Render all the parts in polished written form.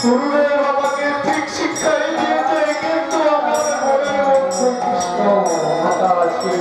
গুরুদেব আমাকে ঠিক শিক্ষাই দিয়েছে, কিন্তু আমার মনের মধ্যে কৃষ্ণ মাতা আছে।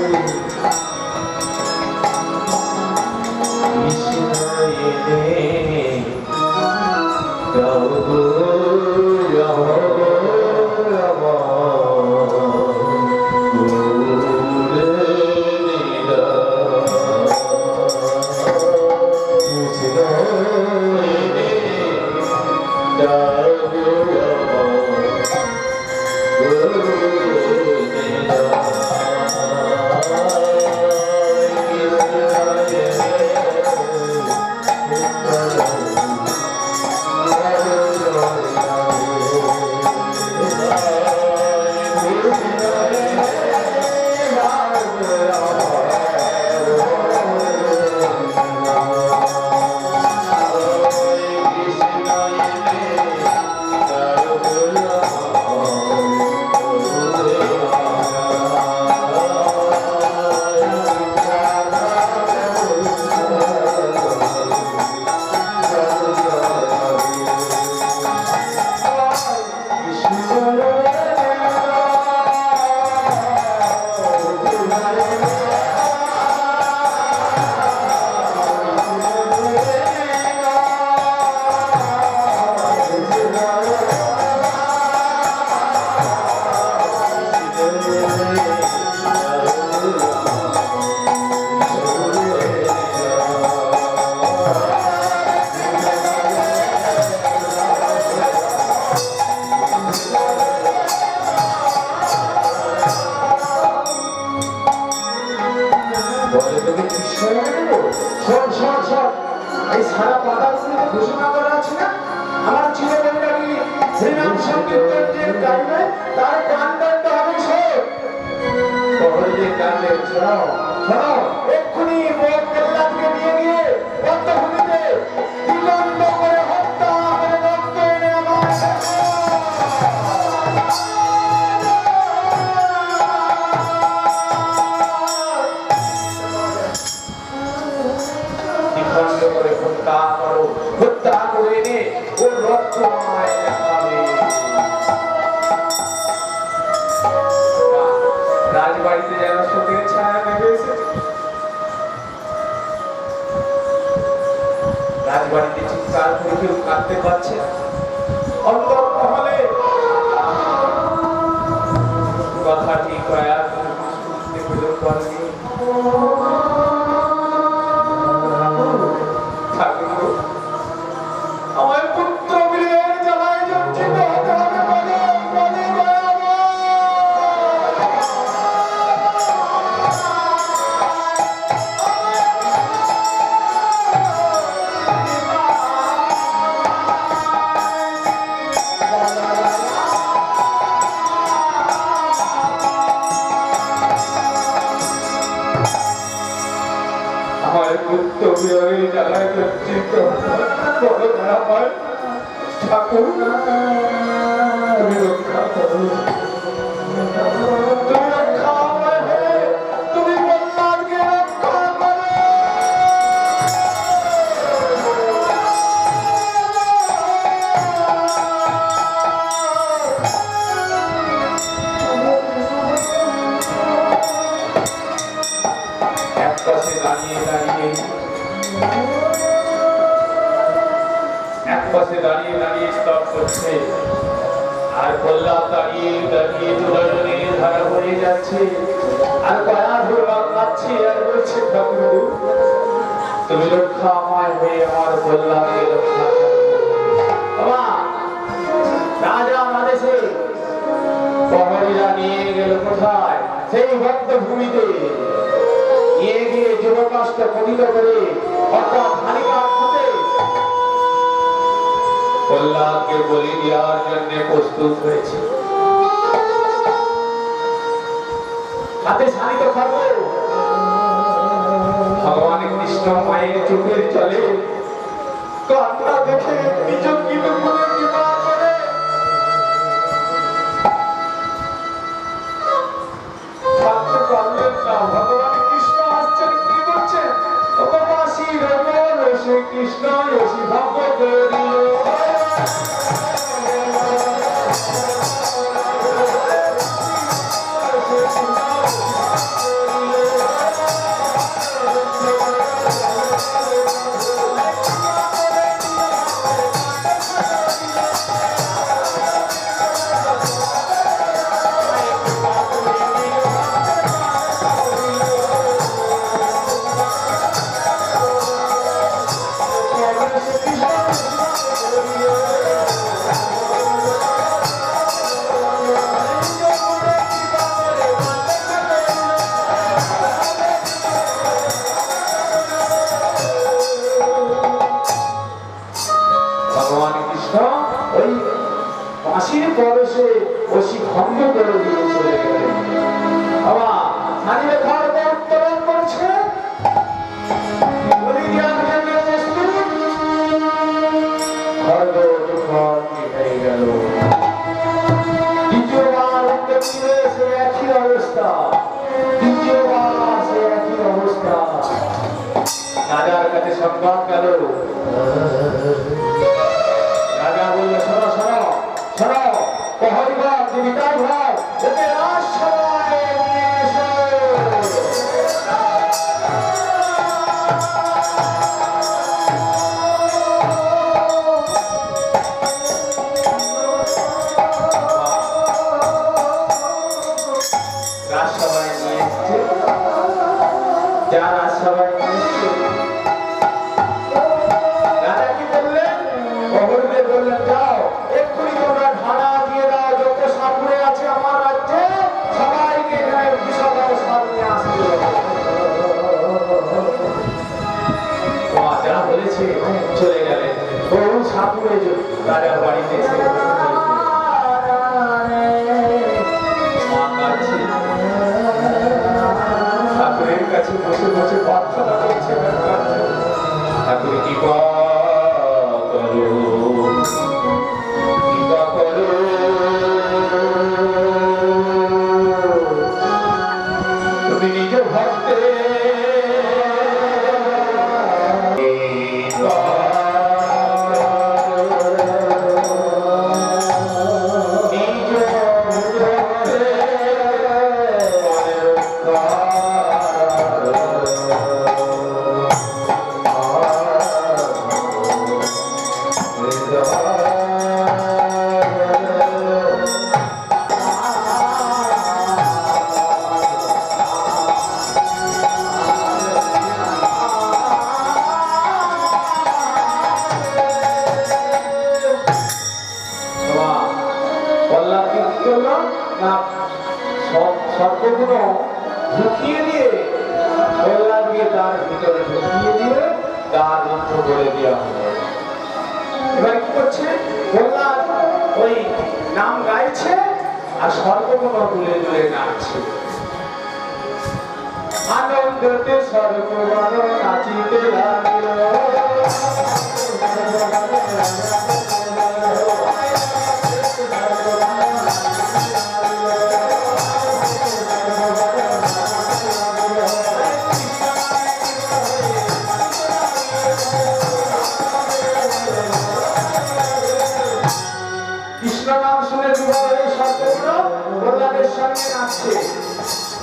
রাজবাড়িতে যেন শোকের ছায়া নেমে এসেছে। রাজবাড়িতে চিৎকার করে কেউ কাঁদতে পারছে না। অন্তর্মহলে কথা ঠিক হয় আর শুনতে পেল পারেনি। আমার পুত্র বীরের জ্বালায় জর্জিত হতে হবে বলে বলে আমার পুত্র বীরের জ্বালায় জর্জিত বড় আমার ঠাকুর তুমি রক্ষা করো, তুমি রক্ষা আমার হে, তুমি বল্লালকে রক্ষা করো। এক পাশে দাঁড়িয়ে দাঁড়িয়ে স্তব করছে, আর প্রহ্লাদ দাঁড়িয়ে দাঁড়িয়ে দুজনের ধারা বয়ে যাচ্ছে, আর কয়া ধরবা কাচ্ছে আর বলছে ঠাকুর তুমি রক্ষা আমায় হয়ে আমার প্রহ্লাদকে রক্ষা করো। বাবা রাজা আদেশে প্রহরীরা নিয়ে গেল কোথায়? সেই ভক্ত ভূমিতে নিয়ে গিয়ে যুবকাষ্ট পতিত করে অর্থাৎ হানিকার খুঁজে প্রহ্লাদকে বলি দেওয়ার জন্য প্রস্তুত হয়েছে। হাতে শানিত খাবো। ভগবান কৃষ্ণ মায়ের চোখের জলে কান্না দেখে নিজ কিলুকুলে বিবাহ করে থাকতে পারলেন না। ভগবান কৃষ্ণ আসছেন, কি করছেন? শ্রী কৃষ্ণ ভাব করিল ভগবান কৃষ্ণ ওই বাঁশির পরশে অসি ভঙ্গ করে দিয়ে চলে গেলেন। বাবা মানিবে খড়গ উত্তোলন করছে, খড়গ দুঃখ হয়ে গেল। দ্বিতীয়বার সে একই অবস্থা, দ্বিতীয়বার সে একই অবস্থা। রাজার কাছে সংবাদ গেল। রাজা বলল, শোনো শোনো শোনো, প্রহরীগণ জীবিতাই ভাব ওকে রাজসভায় নিয়ে এসো। রাজসভায় নিয়ে এসছে, যা রাজসভায় নিয়ে এসছে রাজা কি বললেন? প্রহরীদের বললেন, যাও এক্ষুনি তোমরা ভাড়া দিয়ে দাও, যত সাপুড়ে আছে আমার রাজ্যে সবাইকে এখানে বিশাল সাপ নিয়ে আসতে হবে। যা বলেছে চলে গেলেন। বহু সাপুড়ে রাজার বাড়িতে এসে ঠাকুরের কাছে বসে বসে প্রার্থনা করছে, ঠাকুর কৃপা করো, কৃপা করো, তুমি নিজ ভক্তে সর্বগুণ ঢুকিয়ে দিয়ে প্রহ্লাদ দিয়ে তার ভিতরে ঢুকিয়ে দিয়ে তার রুদ্ধ করে দেওয়া হলো। এবার কি করছে? প্রহ্লাদ ওই নাম গাইছে আর সর্বগুণ তুলে তুলে নাচছে। আনন্দতে সর্বগুণ নাচিতে লাগিল,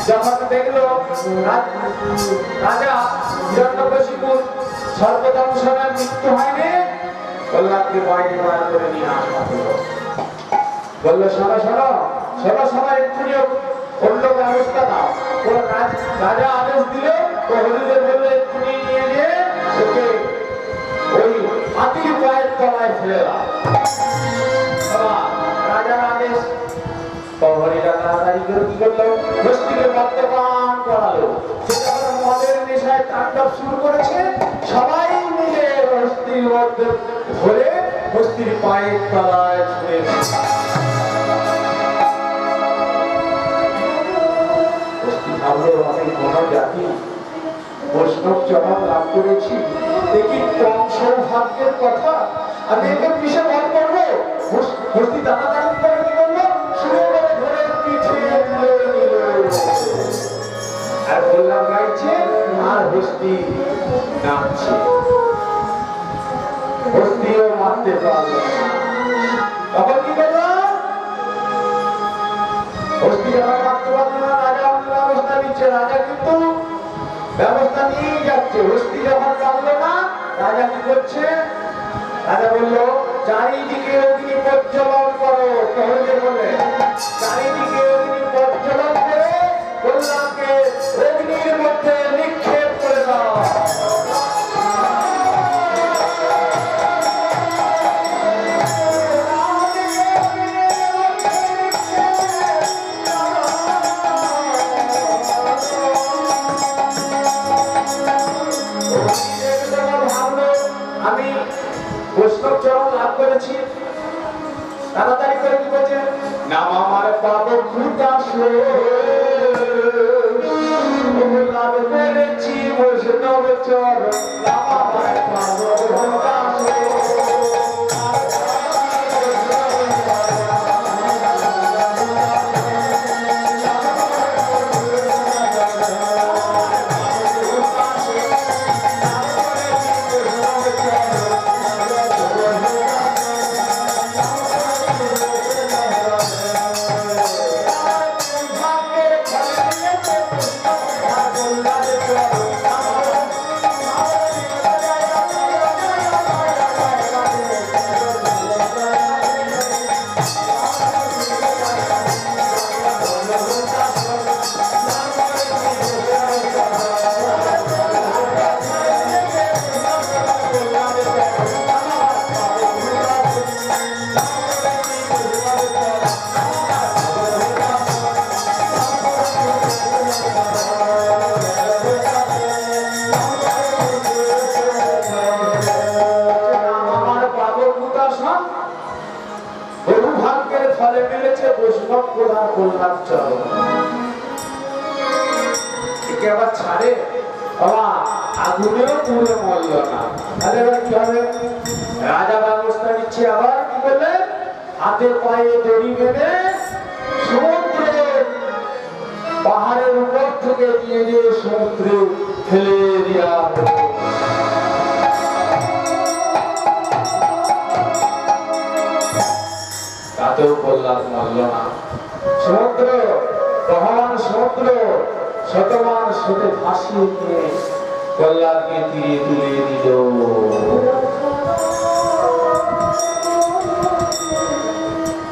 যখন দেখলো রাজা হিরণ্যকশিপুর সর্বদংশনের মৃত্যু হয়নি, প্রহ্লাদকে বাইরে বার করে নিয়ে আসা হলো। বললো, শোনো শোনো শোনো, সবাই এক্ষুনি অন্য ব্যবস্থা দাও। রাজা আদেশ দিল, প্রহরীদের বললো এক্ষুনি নিয়ে গিয়ে ওকে ওই হাতির পায়ের তলায় ফেলে দাও। রাজার আদেশ। প্রহরীরা তাড়াতাড়ি করে কি করলো? হস্তিকে মদ্যপান করালো। সে যখন মদের নেশায় তাণ্ডব শুরু করেছে, সবাই মিলে হস্তির মধ্যে ধরে হস্তির পায়ের তলায় ছুঁড়ে হস্তি ভাবলো, আমি কোন জাতি বৈষ্ণব চরণ লাভ করেছি, দেখি কম সৌভাগ্যের কথা, আমি একে পিছিয়ে বল করবো। হস্তি তাড়াতাড়ি করে কি করলো? শুরু করে ধরে পিছিয়ে আর বললাম গাইছে আর হস্তি নাচছে। হস্তিও মারতে পারল না। তখন কি করলো? হস্তি যখন মারতে পারল না, রাজা অন্য ব্যবস্থা নিচ্ছে। রাজা কিন্তু ব্যবস্থা নিয়ে যাচ্ছে। হস্তি যখন পারলো না, রাজা কি করছে? রাজা বললো, চারিদিকে অগ্নি প্রজ্বলন করো। প্রহরীদের বলে, চারিদিকে অগ্নি প্রজ্বলন করে প্রহ্লাদকে অগ্নির মধ্যে নিক্ষেপ করে দাও। আমি বৈষ্ণব চরণ লাভ করেছি, বলছি তাড়াতাড়ি করে কি বলছে নাম আমার পাবো খুদাসে লাভ পেরেছি বৈষ্ণব চরণ নাম আমার পাবো খুদাসে ফলে মিলেছে বৈষ্ণব প্রধান কল্যাণ চরণ একে আবার ছাড়ে বাবা আগুনেও পুড়ে মরল না তাহলে এবার কি হবে রাজা ব্যবস্থা নিচ্ছে আবার কি বললে হাতে পায়ে দড়ি বেঁধে সমুদ্র পাহাড়ের উপর থেকে নিয়ে গিয়ে সমুদ্রে ফেলে দেওয়া তাতেও কল্যাণ মানল না সমুদ্র বহমান সমুদ্র শতমান শতে ভাসিয়ে নিয়ে কল্যাণকে তীরে তুলে দিল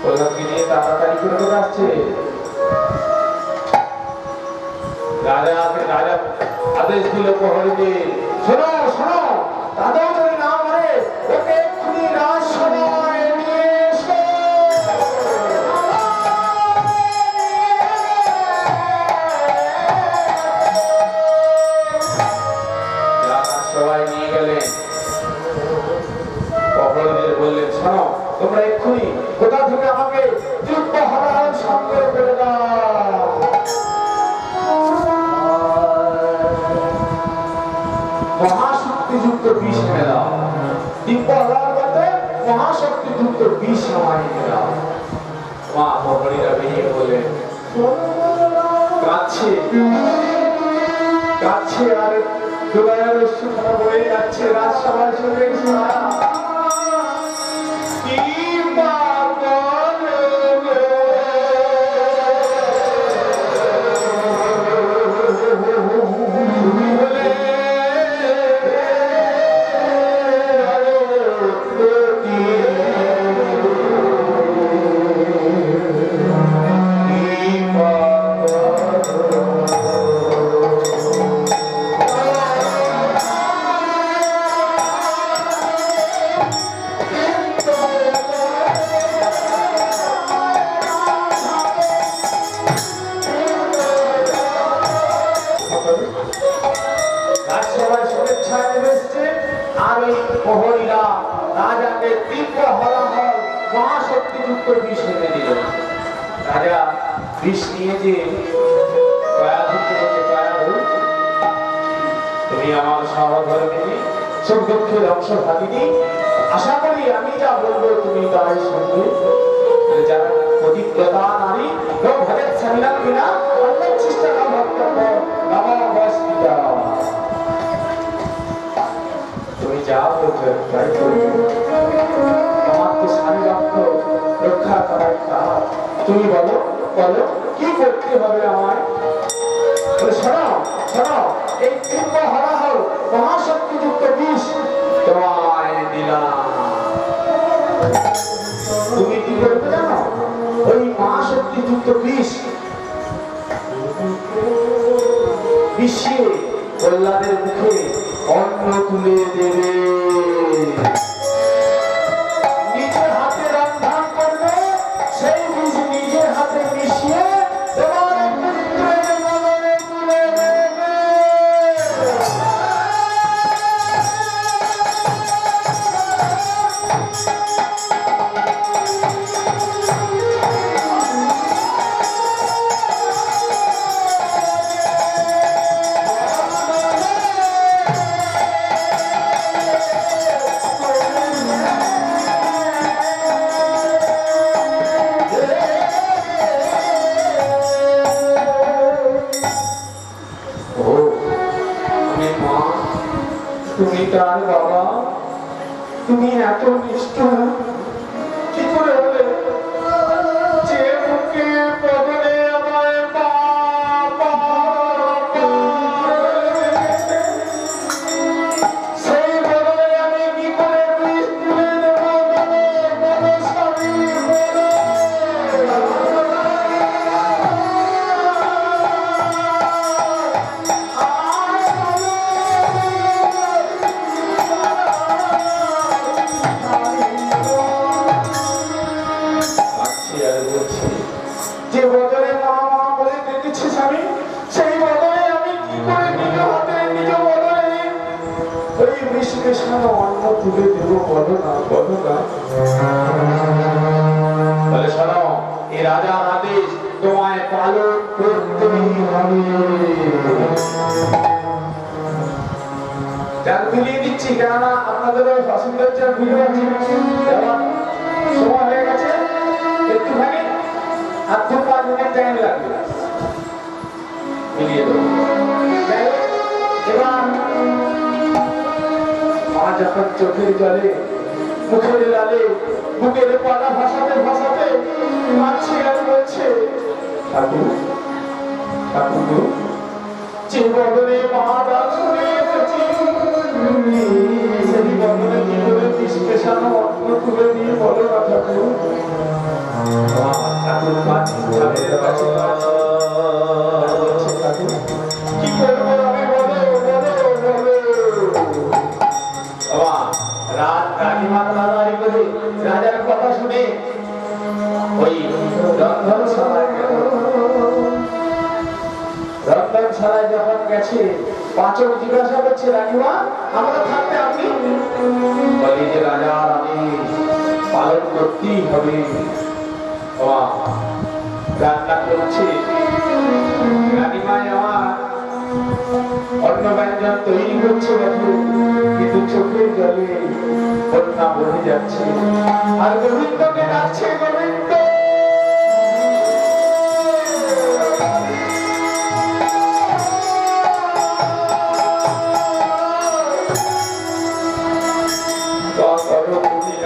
কল্যাণকে নিয়ে তাড়াতাড়ি করে আসছে রাজা আদেশ দিল প্রহরীকে শোনো শোনো তাদের যদি না মারে ওকে এক্ষুনি রাজসভায় নিয়ে এসো সবাই নিয়ে গেলেন প্রহরীদের বললেন শোনো তোমরা এক্ষুনি কোথা থেকে আমাকে যুদ্ধ হরণ সংগ্রহ করে দাও মহাশক্তিযুক্ত বিষ এনে দাও দিব্য হওয়ার পথে মহাশক্তিযুক্ত বিষ আমায় এনে দাও মা প্রহরীরা বেরিয়ে বলে কাছে কাছে আর দুবাইয়ের সুখা বয়ে যাচ্ছে রাজসভায় চলে এসে প্রহরীরা রাজাকে তীব্র হলাহল মহাশক্তিযুক্ত বিষ এনে দিল রাজা বিষ নিয়ে যে তুমি আমার সহধর্মিনী সুখ দুঃখের অংশ ভাগিনী আশা করি আমি যা বলবো তুমি তাই শুনবে যারা প্রতিজ্ঞতা নারী ভগৎ সংগ্রাম বিনা অন্য চেষ্টা না ভক্ত নবস্মিতা তুমি যা বলছো তাই করবে আমার তো স্বামী রক্ষ রক্ষা করার কাজ তুমি বলো বলো কি করতে হবে আমায় শোনো শোনো এই তীব্র হলাহল মহাশক্তিযুক্ত বিষ তোমায় দিলাম তুমি কি করবে জানো ওই মহাশক্তিযুক্ত বিষ মিশিয়ে কল্যাণের মুখে অন্ন তুলে দেবে নিজের হাতে রন্ধন করবে সেই বীজ নিজের হাতে মিশিয়ে তোমার পুত্রের মনে তুলে দেবে জান বাবা, তুমি এত নিষ্ঠুর কি করে হলে? যে মুখে বদলে আমায় বাবা সেই বদলে আমি কি করে বিষ তুলে দেব? বলো স্বামী, বলো। যে বদলে মা মা বলে ডেকেছিস আমি, সেই বদলে আমি কি করে নিজ হাতে নিজ বদলে ওই বিষ মেশানো অন্ন তুলে দেবো? বলো না, বলো না। তাহলে শোনো, এই রাজার আদেশ তোমায় পালন করতেই হবে। যার বিলিয়ে দিচ্ছি, কেননা আপনাদের ওই বাসিন্দার যার বিলিয়ে আছে, সময় হয়ে গেছে, একটুখানি আর 2-5 মিনিট টাইম লাগবে, মিলিয়ে দেবো। এবার মা যখন চোখের জলে, মুখের লালে, বুকের পালা ভাসাতে ভাসাতে কাঁদছে আর বলছে, ঠাকুর ঠাকুর, যে বদলে মা ডাক শুনে এসেছি, সেই বদলে কি করে বিষ মেশানো অন্ন তুলে দিয়ে? বলো না ঠাকুর। কি করবো আমি, বলো বলো বলো। রানীমা তাড়াতাড়ি করে রাজার কথা শুনে ওই রন্ধনশালায় যখন গেছে, পাচক জিজ্ঞাসা করছে, রানীমা আমরা থাকতে আপনি? বলে যে রাজার আদেশ পালন করতেই হবে। রান্না করছে রানীমাই, আমার অন্ন ব্যঞ্জন তৈরি করছে, কিন্তু চোখের জলে বন্যা বহে যাচ্ছে। আর গোবিন্দকে ডাকছে, গোবিন্দ।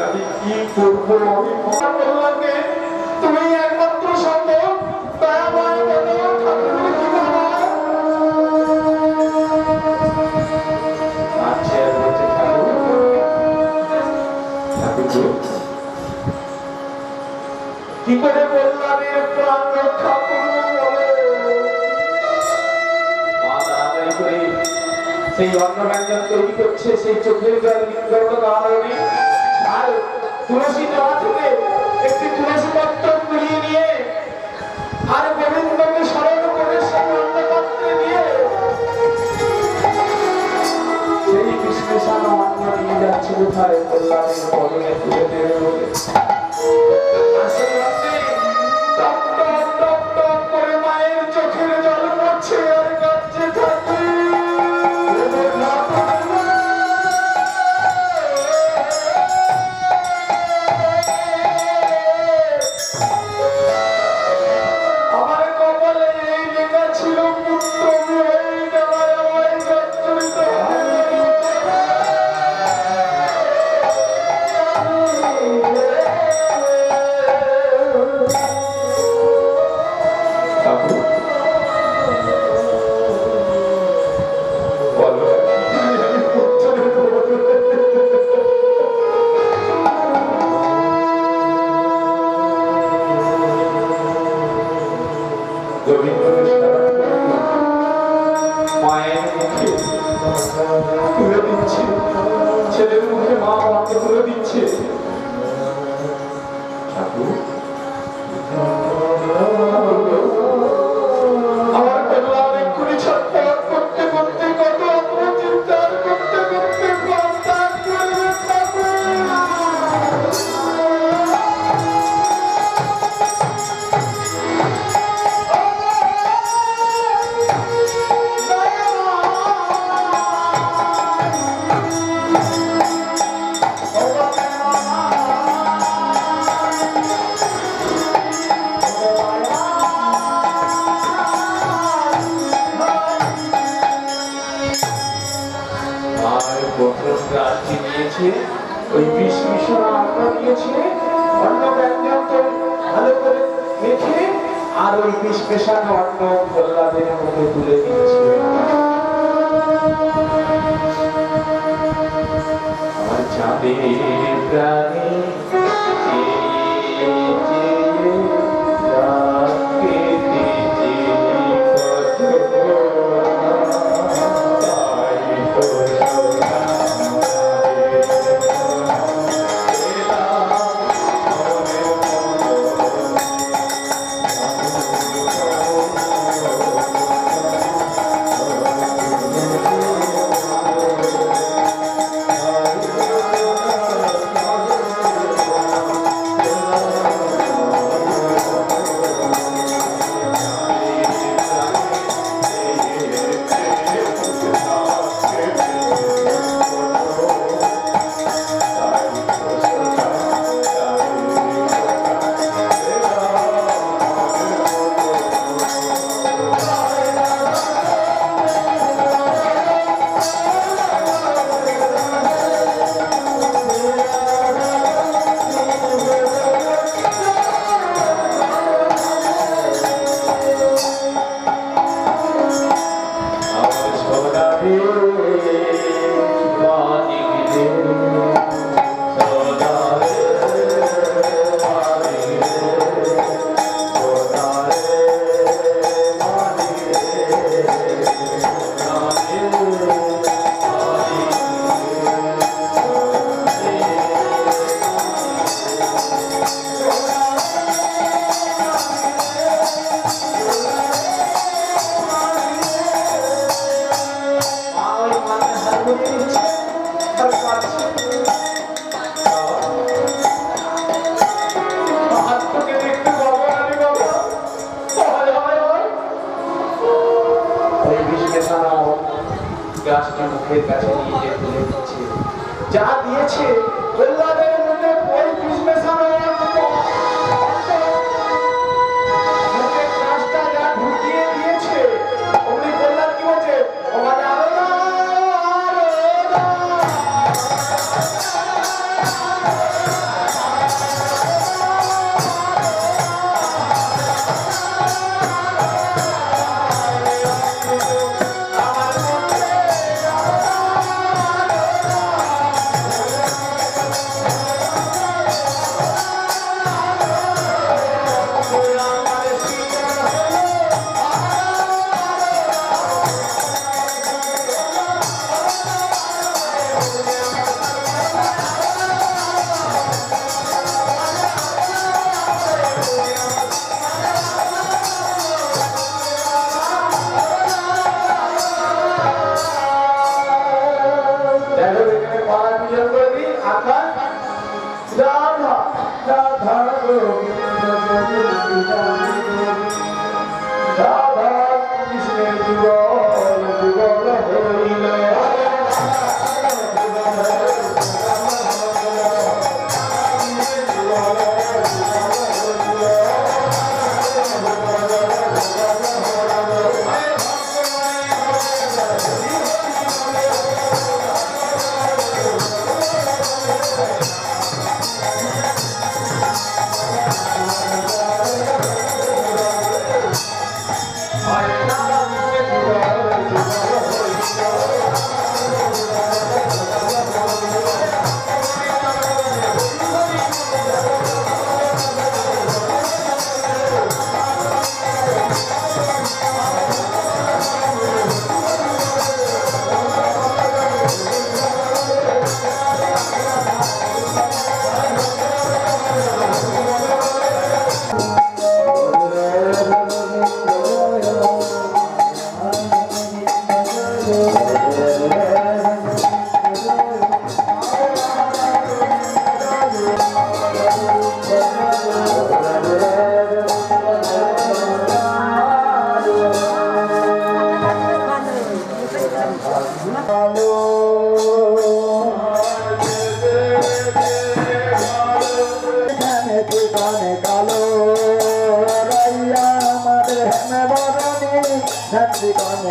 আমি কি করবো? আমি বললাম, তুমি একমাত্র সম্ভব, তাই আমায় বলো ঠাকুর কি বলো? আচ্ছা বলছে, ঠাকুর ঠাকুর কি করে বললাম এর প্রাণ রক্ষা করবো? বলো। মা তাড়াতাড়ি করে সেই অন্ন ব্যঞ্জন তৈরি করছে, সেই চোখের জল লিঙ্গটা দাঁড়ানি আর তুলসী জড়া থেকে একটি তুলসী পত্র কুড়িয়ে নিয়ে আর গোবিন্দকে স্মরণ করে সেই অন্ন পাত্রে দিয়ে সেই বিষ মেশানো অন্ন নিয়ে যাচ্ছে কোথায়? কল্যাণের বদলে তুলে দেবে বলে। টপ টপ টপ টপ করে মায়ের চোখের জল পড়ছে আর কাঁদছে, থাকে আমার কপালে এই লেখা ছিল, পুত্র হয়ে যাওয়ায় আমায় জর্জরিত মায়ের মুখে তুলে দিচ্ছে, ছেলের মুখে মা বাবাকে তুলে দিচ্ছে। আমার কল্যাণ এক্ষুনি ছটফট করতে করতে, কত আত্মচিন্তার করতে করতে প্রাণ করবে ঠাকুর। ওই বিষ মিশানো অন্ন দিয়েছে, অন্ন ব্যঞ্জন তো ভালো করে মেখে আর ওই বিষ মেশানো অন্ন প্রহ্লাদের মুখে তুলে দিয়েছে। আমার চাঁদের প্রাণী মুখের কাছে নিয়ে যে তুলে দিচ্ছে, যা দিয়েছে প্রহ্লাদের মধ্যে ওই বিষ মেশানো মুখের কাজটা যা ঢুকিয়ে দিয়েছে, অমনি প্রহ্লাদ কি বলছে, ও মানে আলাদা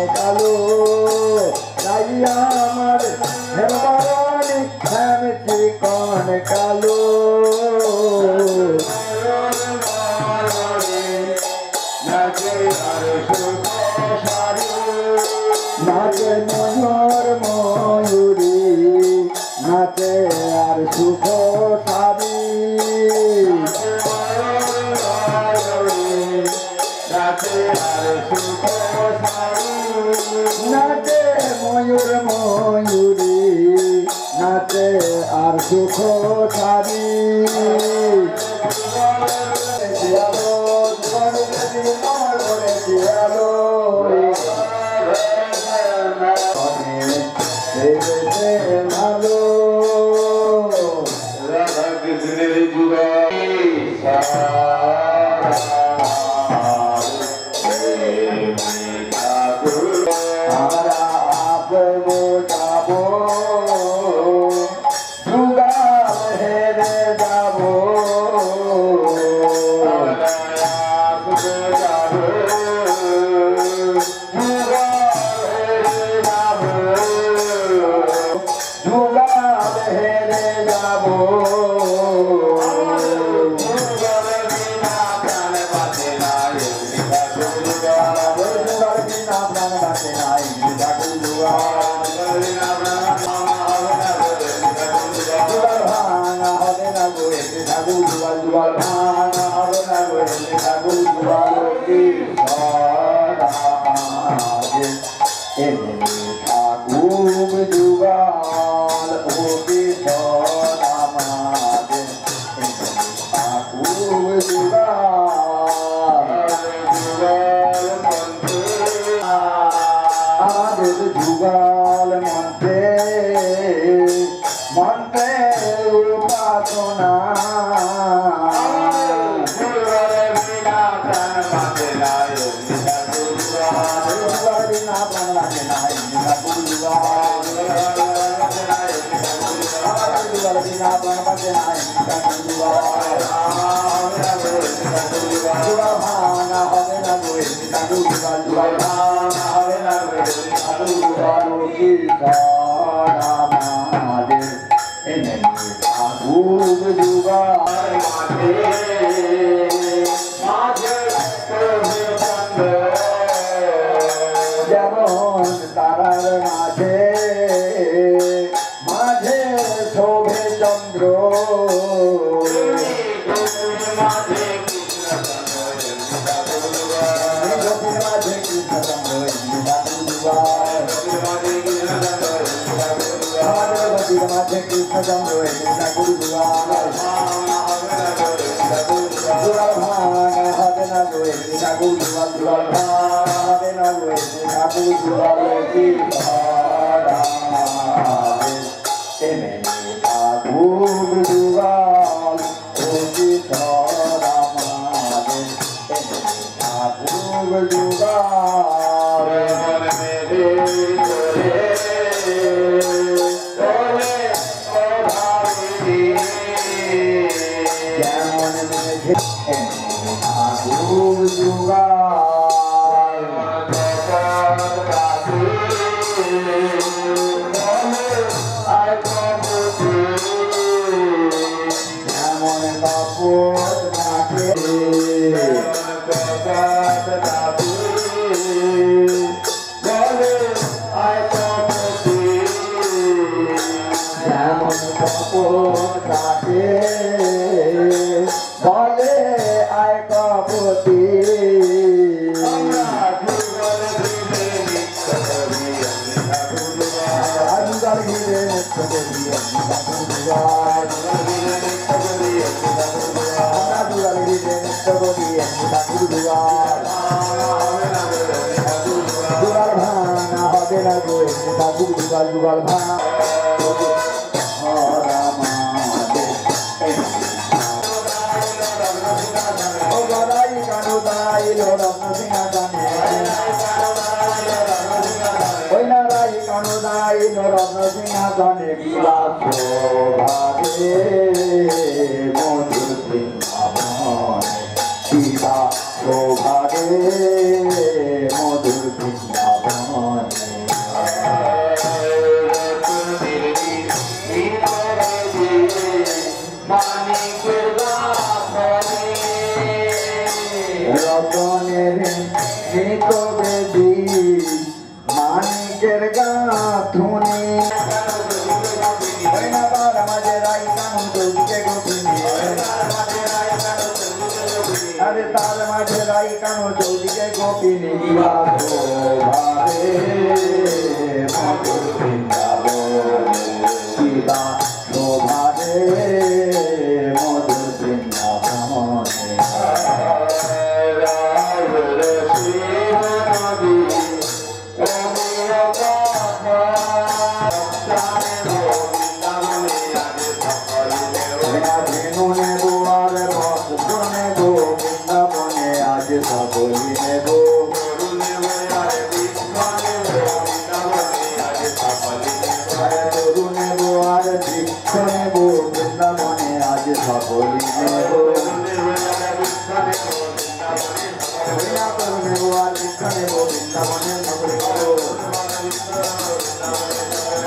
কালো রাইয়া আমার হেমবারানি হেমতি কন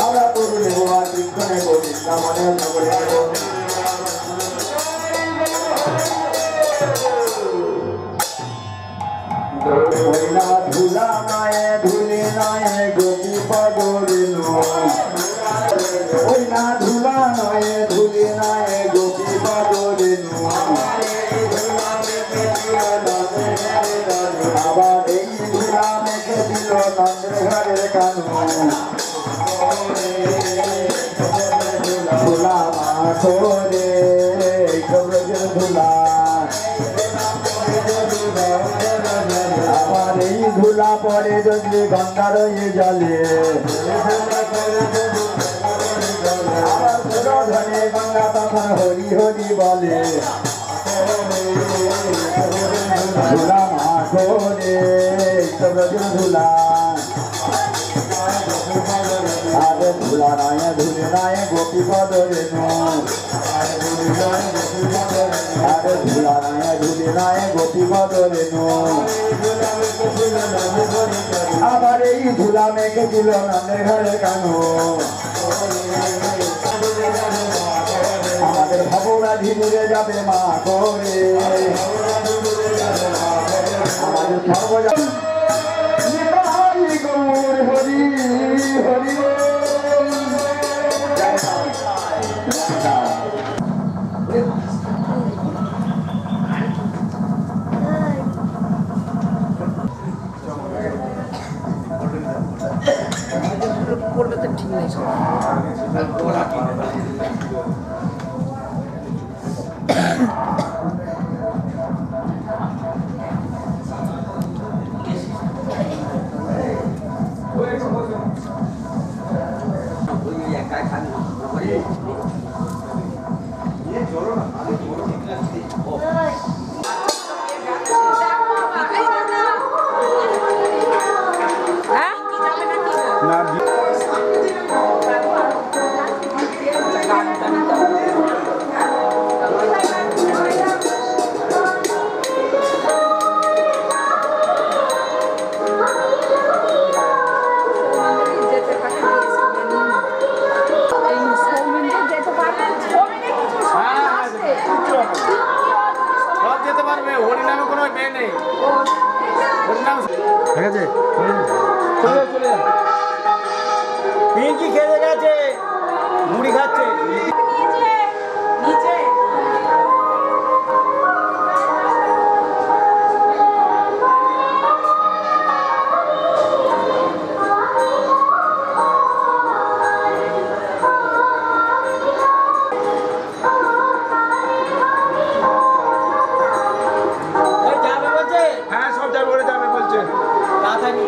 আমরা তরু নেব আর বৃক্ষ নেব বৃন্দাবনের নগরে হরিনা ধুলা নয় ধুলি নয় গোপী পদরেণু হরিনা ধুলা নয় ধুলি নয় গোপী পদরেণু আবার এই ধুলা মেখে দিল নন্দের ঘরের কানু ধুলা মাথরে কবরের ধুলা আমার এই ধুলা পরে যদি গঙ্গার জলে আবার ধনে গঙ্গা তখন হরি হরি বলে ধুলা মাথরে কবরের ধুলা আরে ধুলা নয় ধুলে নয় গোপী পদরেণু আরে ধুলা নয় ধুলে নয় গোপী পদরেণু আবার এই ধুলা মেঘে দিল নন্দের ঘরে কানু আমাদের ভাবনা ধীরে যাবে মা করে আমাদের সর্বজা হরি হরি করবে তো ঠিক নেই ঠিক আছে পিঙ্কি খেতে গেছে মুড়ি খাচ্ছে যাবে বলছে হ্যাঁ সব যাবে বলে যাবে বলছে তাড়াতাড়ি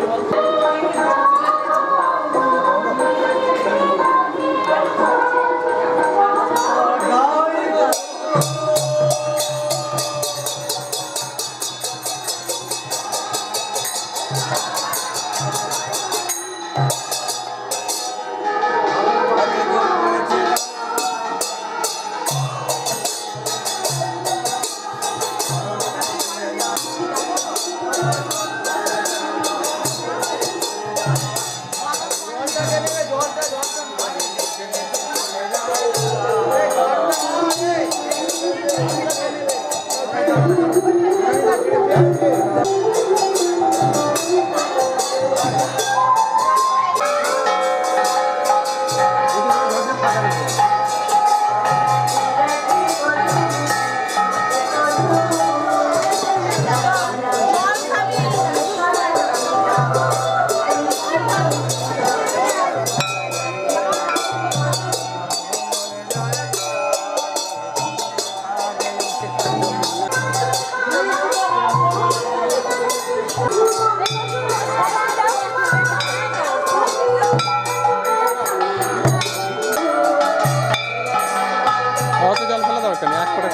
অত জল ফেলা দরকার নেই এক করে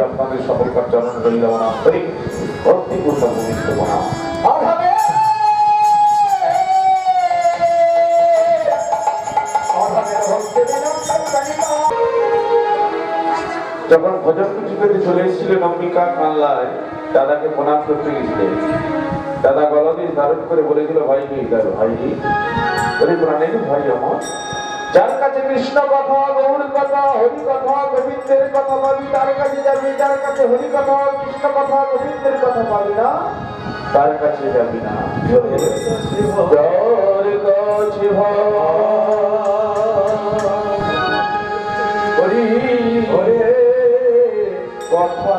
আপনাদের সকলকার চরণ রইল না অতি পূর্ণ ভূমিষ্ঠ বনা যখন ভজন কুচি করে চলে এসেছিলেন অম্বিকা কানলায় দাদাকে প্রণাম করতে গেছিলেন। দাদা গলাদেশ ধারণ করে বলেছিল ভাই ভাই বলে প্রাণের ভাই আমার, যার কাছে কৃষ্ণ কথা, গৌর কথা, হরি কথা, গোবিন্দের কথা পাবি তার কাছে যাবি, যার কাছে হরি কথা, কৃষ্ণ কথা, গোবিন্দের কথা পাবি না তার কাছে যাবি না। হরি হরে কথা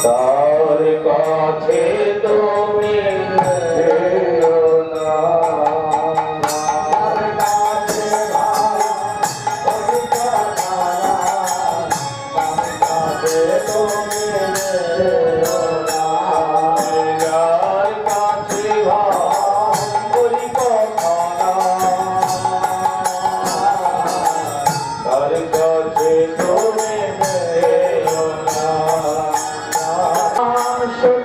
তার কাছে তুমি Shut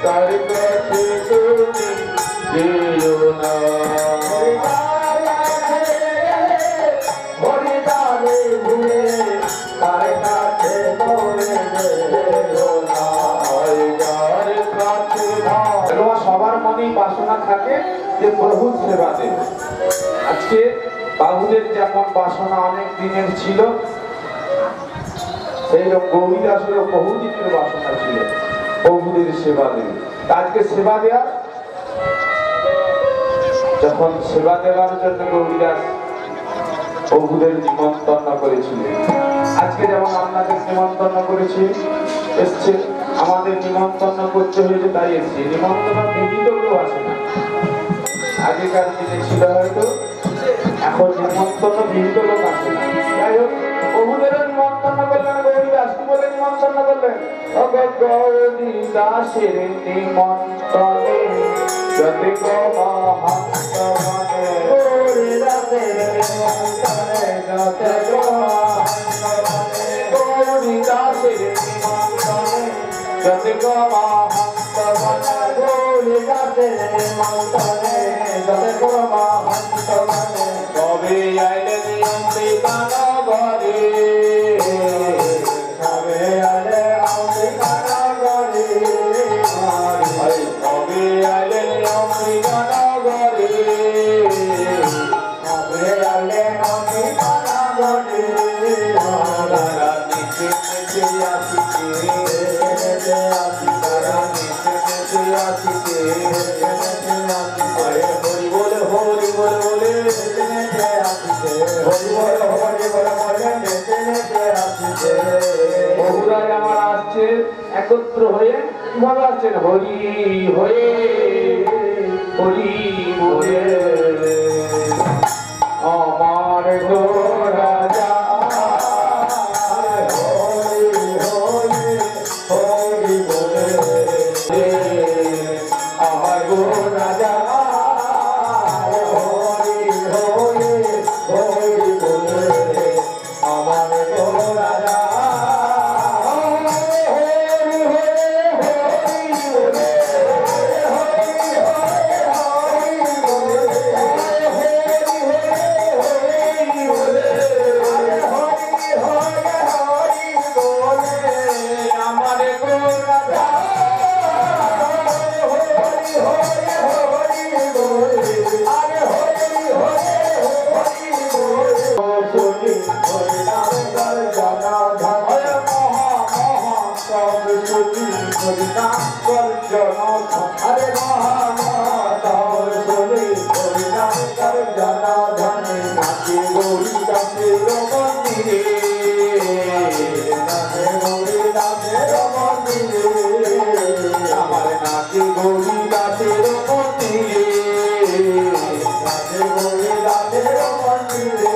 তার কাছে তুমি যেও না। হরিদারে ভুলে তার কাছে তোরে যেও না। যার কাছে তোমার সবার মনেই বাসনা থাকে যে প্রভুর সেবা দেবে। আজকে বাবুদের যেমন বাসনা অনেক দিনের ছিল, সেই রকম গৌরীদাসেরও বহুদিনের বাসনা ছিল প্রভুদের সেবা দেবে। আজকে সেবা দেওয়ার যখন সেবা দেওয়ার জন্য গৌরীদাস প্রভুদের নিমন্ত্রণ করেছিলেন, আজকে যেমন আপনাদের নিমন্ত্রণ করেছি এসছে, আমাদের নিমন্ত্রণ করতে হয়েছে তাই এসছে। নিমন্ত্রণ বিহিত কেউ আসে না, আগেকার দিনে ছিল হয়তো, এখন নিমন্ত্রণ বিহিত লোক আসে না। যাই হোক, প্রভুদেরও নিমন্ত্রণ করলেন গৌরীদাস। কি বলে নিমন্ত্রণ করলেন? গৌরীদাসের নিমন্ত্রণে যদি মহান্তমনে হরিদাসের নিমন্ত্রণে যতে গৌরীদাসের নিমন্ত্রণে যদি মহান্তমনে হরিদাসের নিমন্ত্রণে যতে মহান্তমনে তবে আইলেন অমৃতান ঘরে, সবে আলে অমৃতান ঘরে, তবে আইলেন অমৃতান ঘরে, সবে আলে অমৃতান ঘরে। তারা নিচে নিচে আসিছে, তারা নিচে নিচে আসিছে। আরে হরি বলে হরি বলে বলে, বহুরাই আমার আসছে একত্র হয়ে, কিভাবে আসছেন? হরি হয়ে হরি বলে আমার গো রাজা, আমার গো রাজা, আমার গো রাজা। আরে মহামাতার বলে হরিনাম কর জানা ধনে নাচে গৌরী দাসের মন্দিরে, নাচে গৌরী দাসের মন্দিরে, আমার নাচে গৌরী দাসের মন্দিরে, নাচে গৌরী দাসের মন্দিরে।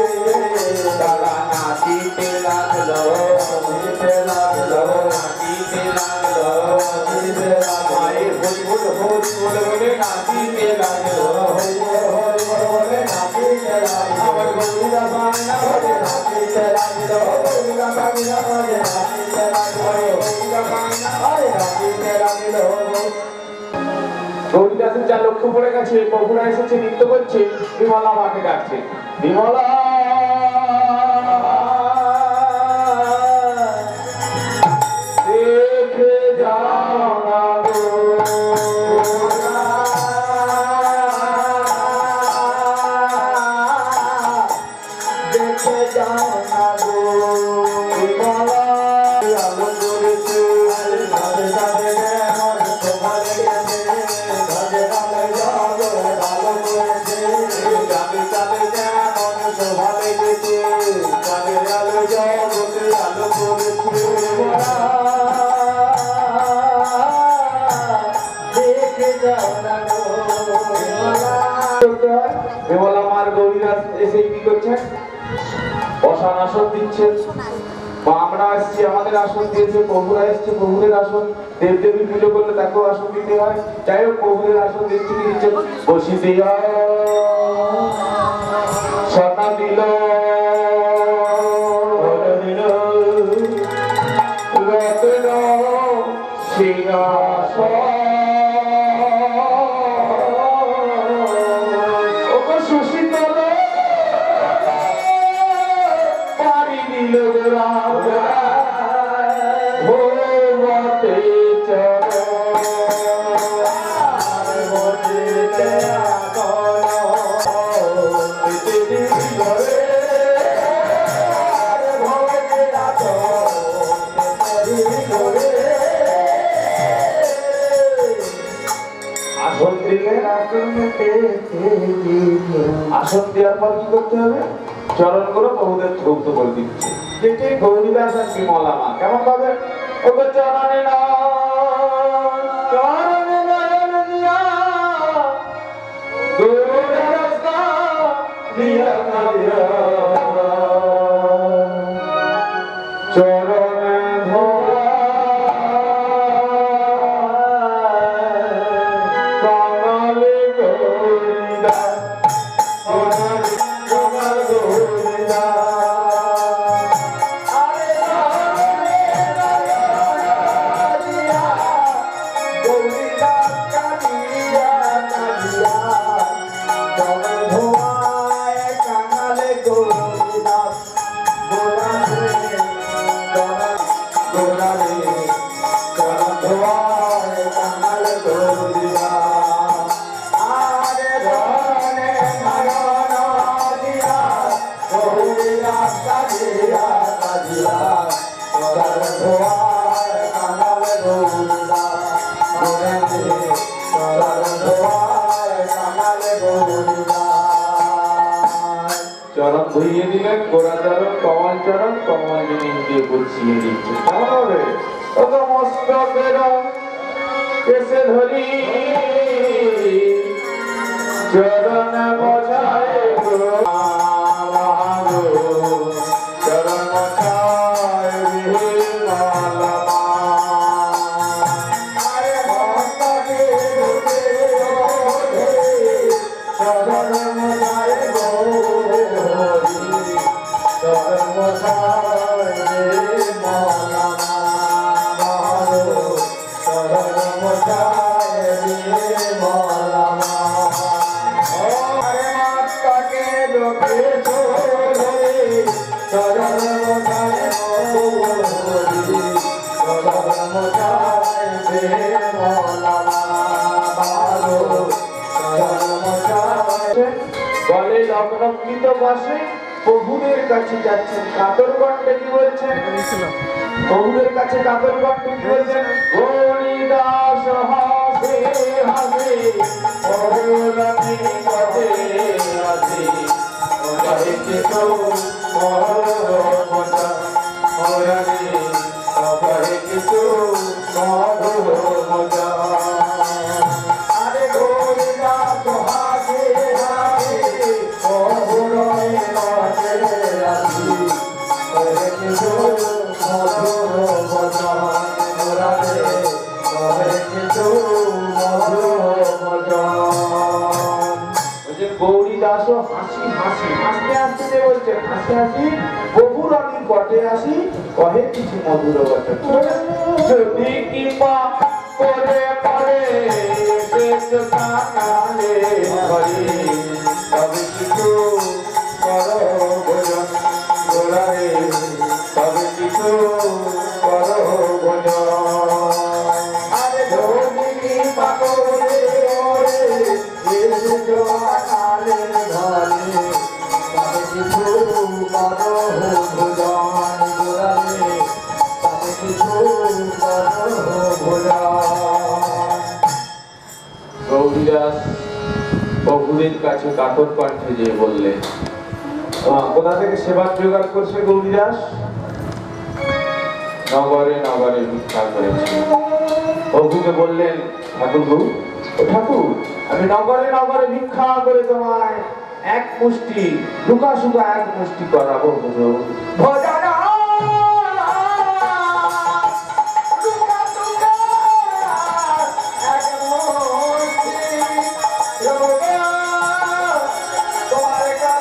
তারা নাচিতে লাগলো, নাচিতে লাগলো, নাচিতে লাগলো, নাচিতে লাগলো, মায়ের হরি বল হরি বলে বলে নাচিতে লাগলো। হরি বল বলে নাচিতে লাগলো। আমার গৌরী দাস আয়না বলে নাচিতে লাগলো, গৌরী দাস আয়না বলে নাচিতে লাগলো, গৌরী দাস আয়না। আরে নাচিতে লাগলো। গৌরীদাসের যা লক্ষ্য পড়ে গেছে, প্রভুরা এসেছে, নৃত্য করছে, বিমলা মাকে ডাকছে, বিমলা দেখে যাও না গো, দেখে যাও না গো, বিমলা আলো করেছে, ধরে যাবে মন শোভা লেগেছে, ধরে যাবে জগ ভালো করেছে, যাবে যাবে যেমন শোভা লেগেছে, যাবে আলো জগতে আলো করেছে। দেখে যাও না গো, বিমলা মার গৌরীদাস এসে কি করছেন? বসার আসন দিচ্ছেন। বা আমরা আসছি, আমাদের আসন দিয়েছে, প্রভুরা এসছে, প্রভুদের আসন। দেবদেবী পুজো করলে তাকেও আসন দিতে হয়। যাই হোক, প্রভুদের আসন দিচ্ছে, কি দিচ্ছে? বসিতে সনা দিল, রত্ন সিংহাসন, আসন দিলে আসন দেওয়ার পর কি করতে হবে? চরণ করে বহুদের ধৌত বলে দিচ্ছে যেটি গৌরীদাস আর বিমলা মা কেমন ভাবে ওকে চরণে চরণে নয়ন দিয়া গৌরীদাস কা দিয়া দিয়া চরণে ধোয়া কাঙালে গৌরীদাস চরণ ধুইয়ে দিলেন গোড়া চরণ কমল জিনিস দিয়ে গুছিয়ে দিচ্ছে কেমন হবে? ওত মস্তকের কেসে ধরি চরণ বজায় চরণ বজায় বলে লগ্নকৃত বসে প্রভুদের কাছে যাচ্ছেন কাতর কণ্ঠে কি বলছেন? প্রভুদের কাছে কাতর কণ্ঠে কি বলছেন? হরিদাস হাসে হাসে অরুণামী পদে আসে ওরে কিছু মহরমতা ওরে ওরে কিছু মহরমতা আরে হরিদাস হাসে হাসে অরুণামী পদে আসে ওরে কিছু মহরমতা ওরে ওরে কিছু মহরমতা। গৌরী দাসও হাসি হাসি হাসতে হাসতে যে বলছে হাসি হাসি বহুর আমি কটে আসি কহে কিছু মধুর বচন যদি কৃপা করে পড়ে বেশ কানালে হরি তবে কিছু করো ভজন গোড়ারে তবে কিছু করো ভজন আরে যদি কৃপা করে বেশ কানালে ধরে তবে কিছু করো ভজন গোড়ারে তবে কিছু করো ভজন। গৌরীদাস প্রভুদের কাছে কাতর কণ্ঠে যে বললেন কোথা থেকে সেবার জোগাড় করছে গৌরীদাস? নগরে নগরে ভিক্ষা করেছে। প্রভুকে বললেন ঠাকুর ও ঠাকুর আমি নগরে নগরে ভিক্ষা করে তোমায় এক মুষ্টি লুকা সুকা এক মুষ্টি করাবো ভোজন